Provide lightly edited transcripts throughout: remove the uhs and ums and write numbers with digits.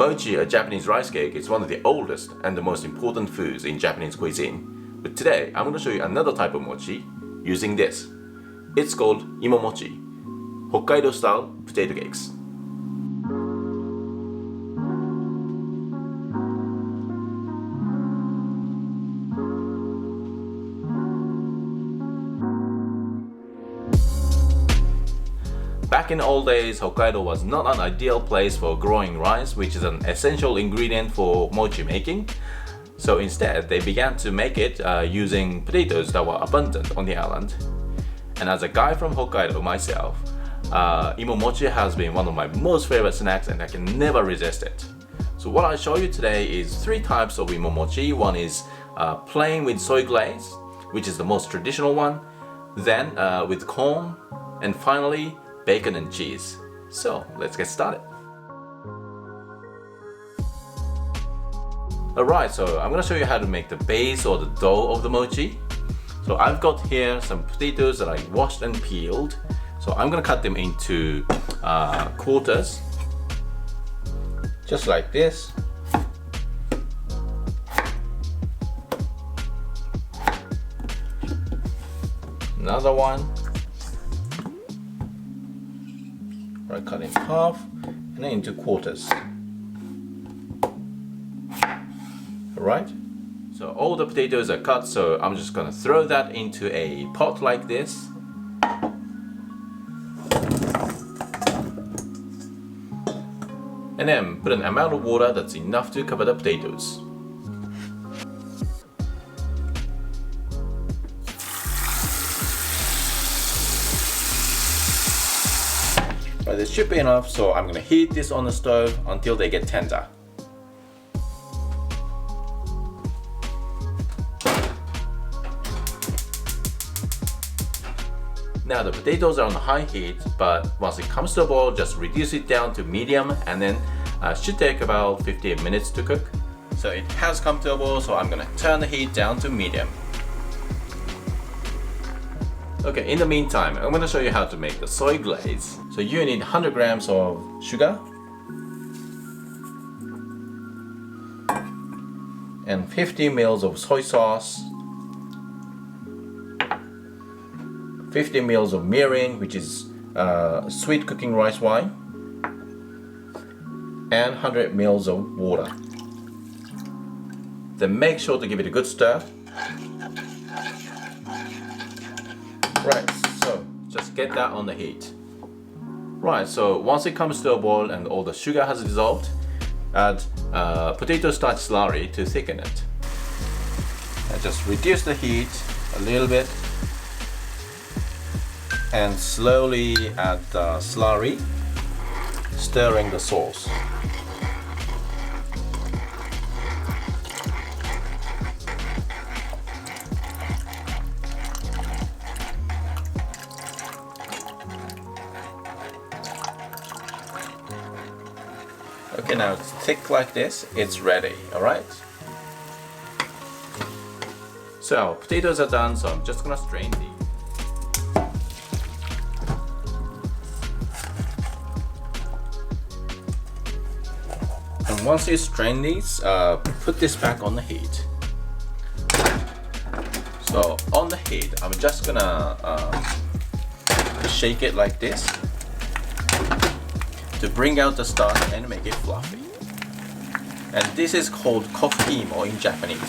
Mochi, a Japanese rice cake, is one of the oldest and the most important foods in Japanese cuisine. But today, I'm going to show you another type of mochi using this. It's called Imo-Mochi, Hokkaido style potato cakes. Back in the old days, Hokkaido was not an ideal place for growing rice, which is an essential ingredient for mochi making. So instead, they began to make it using potatoes that were abundant on the island. And as a guy from Hokkaido myself, Imo-Mochi has been one of my most favorite snacks and I can never resist it. So what I'll show you today is 3 types of Imo-Mochi. One is plain with soy glaze, which is the most traditional one, then with corn, and finally bacon and cheese. So let's get started. Alright, so I'm going to show you how to make the base or the dough of the mochi. So I've got here some potatoes that I washed and peeled. So I'm going to cut them into quarters, just like this. Another one. I cut in half and then into quarters. Alright, so all the potatoes are cut, so I'm just gonna throw that into a pot like this. And then put an amount of water that's enough to cover the potatoes. This should be enough, so I'm going to heat this on the stove until they get tender. Now the potatoes are on high heat, but once it comes to a boil, just reduce it down to medium, and then should take about 15 minutes to cook. So it has come to a boil, so I'm going to turn the heat down to medium. Okay, in the meantime, I'm going to show you how to make the soy glaze. So you need 100 grams of sugar and 50 ml of soy sauce, 50 ml of mirin, which is sweet cooking rice wine, and 100 ml of water. Then make sure to give it a good stir. Right, so just get that on the heat. Right, so once it comes to a boil and all the sugar has dissolved, add potato starch slurry to thicken it. And just reduce the heat a little bit and slowly add the slurry, stirring the sauce. Okay, now it's thick like this, it's ready, alright? So, potatoes are done, so I'm just gonna strain these. And once you strain these, put this back on the heat. So, on the heat, I'm just gonna shake it like this to bring out the starch and make it fluffy. And this is called kokimo in Japanese.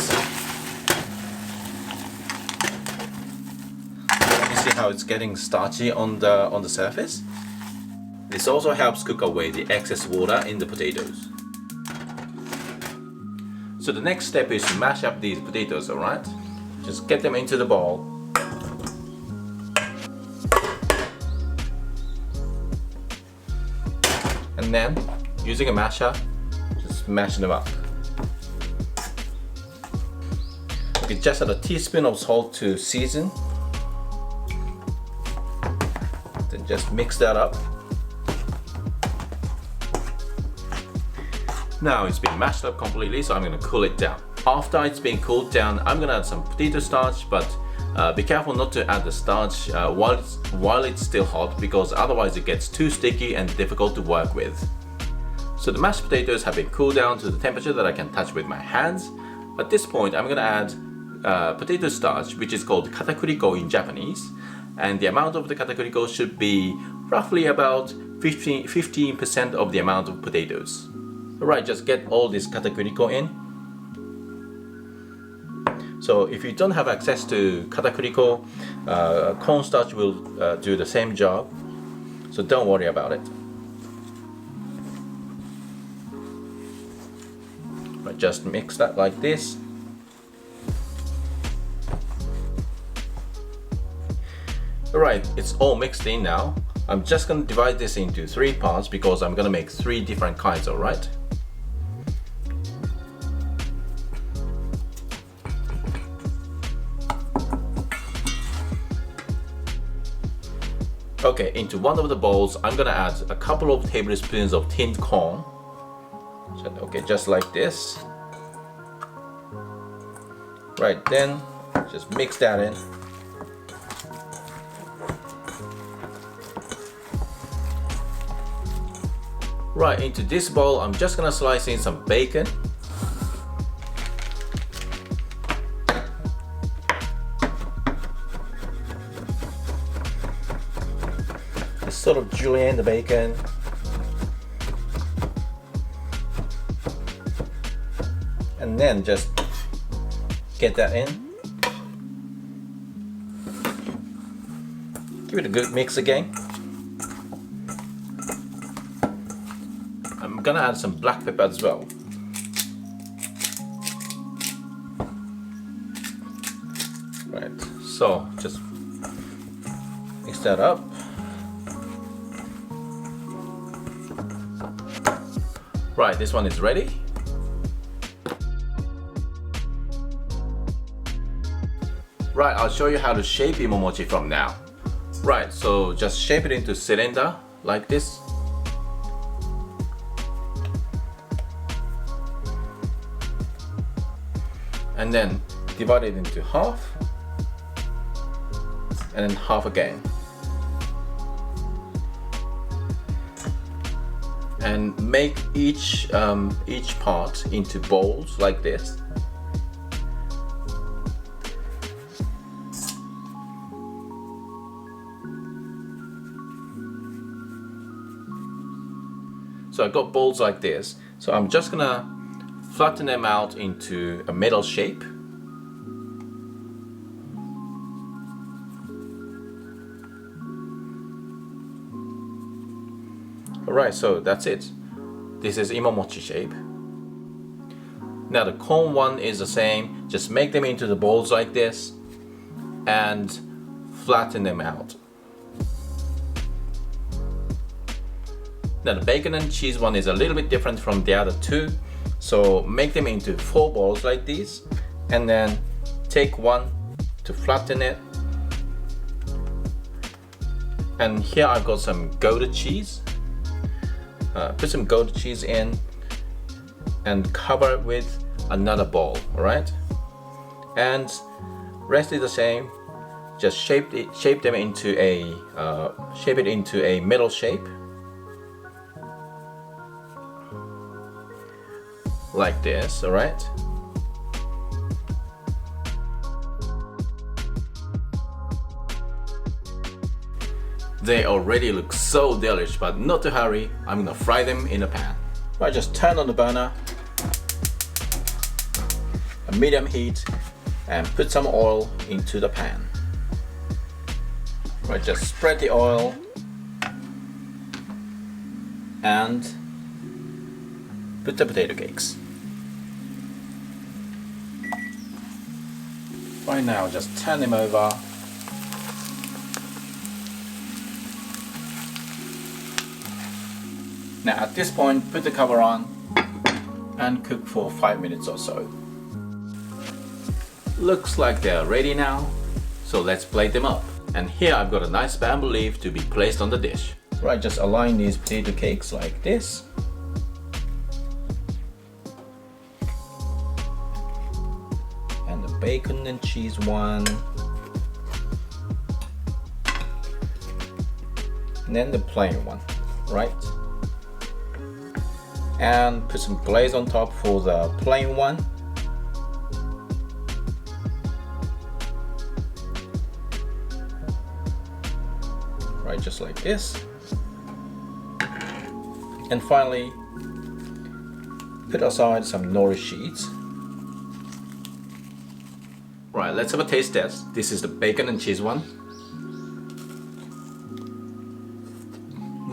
You see how it's getting starchy on the surface? This also helps cook away the excess water in the potatoes. So the next step is to mash up these potatoes, alright? Just get them into the bowl. And then, using a masher, just mash them up. Okay, just add a teaspoon of salt to season. Then just mix that up. Now it's been mashed up completely, so I'm going to cool it down. After it's been cooled down, I'm going to add some potato starch, but be careful not to add the starch while it's still hot, because otherwise it gets too sticky and difficult to work with. So the mashed potatoes have been cooled down to the temperature that I can touch with my hands. At this point, I'm gonna add potato starch, which is called Katakuriko in Japanese. And the amount of the Katakuriko should be roughly about 15% of the amount of potatoes. Alright, just get all this Katakuriko in. So if you don't have access to Katakuriko, cornstarch will do the same job. So don't worry about it. Right, just mix that like this. Alright, it's all mixed in now. I'm just going to divide this into 3 parts because I'm going to make 3 different kinds, alright? Okay, into one of the bowls, I'm going to add a couple of tablespoons of tinned corn. So, okay, just like this. Right, then just mix that in. Right, into this bowl, I'm just gonna slice in some bacon. Just sort of julienne the bacon. And then just get that in. Give it a good mix again. I'm gonna add some black pepper as well. Right, so just mix that up. Right, this one is ready. Right, I'll show you how to shape Imo-Mochi from now. Right, so just shape it into cylinder like this. And then divide it into half, and then half again. And make each part into bowls like this. So I got bowls like this. So I'm just gonna flatten them out into a middle shape. Alright, so that's it. This is Imo-Mochi shape. Now the corn one is the same. Just make them into the balls like this and flatten them out. Now the bacon and cheese one is a little bit different from the other two. So make them into 4 balls like these, and then take one to flatten it. And here I've got some Gouda cheese. Put some Gouda cheese in and cover it with another ball, alright? And rest is the same. Just shape them into a middle shape. Like this, alright? They already look so delicious, but not to hurry. I'm gonna fry them in a pan. Right, just turn on the burner, a medium heat, and put some oil into the pan. Right, just spread the oil and put the potato cakes. Right now, just turn them over. Now at this point, put the cover on and cook for 5 minutes or so. Looks like they're ready now, so let's plate them up. And here I've got a nice bamboo leaf to be placed on the dish. Right, just align these potato cakes like this. And the bacon and cheese one. And then the plain one, right? and put some glaze on top for the plain one. Right, just like this. And finally, put aside some nori sheets. Right, let's have a taste test. This is the bacon and cheese one.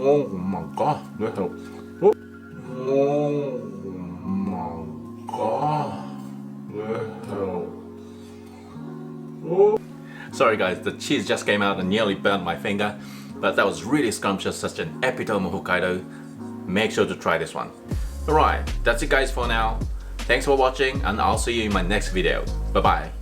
Oh my god, oh my god. Sorry guys, the cheese just came out and nearly burnt my finger, but that was really scrumptious, such an epitome of Hokkaido. Make sure to try this one. Alright, that's it guys for now. Thanks for watching and I'll see you in my next video. Bye bye.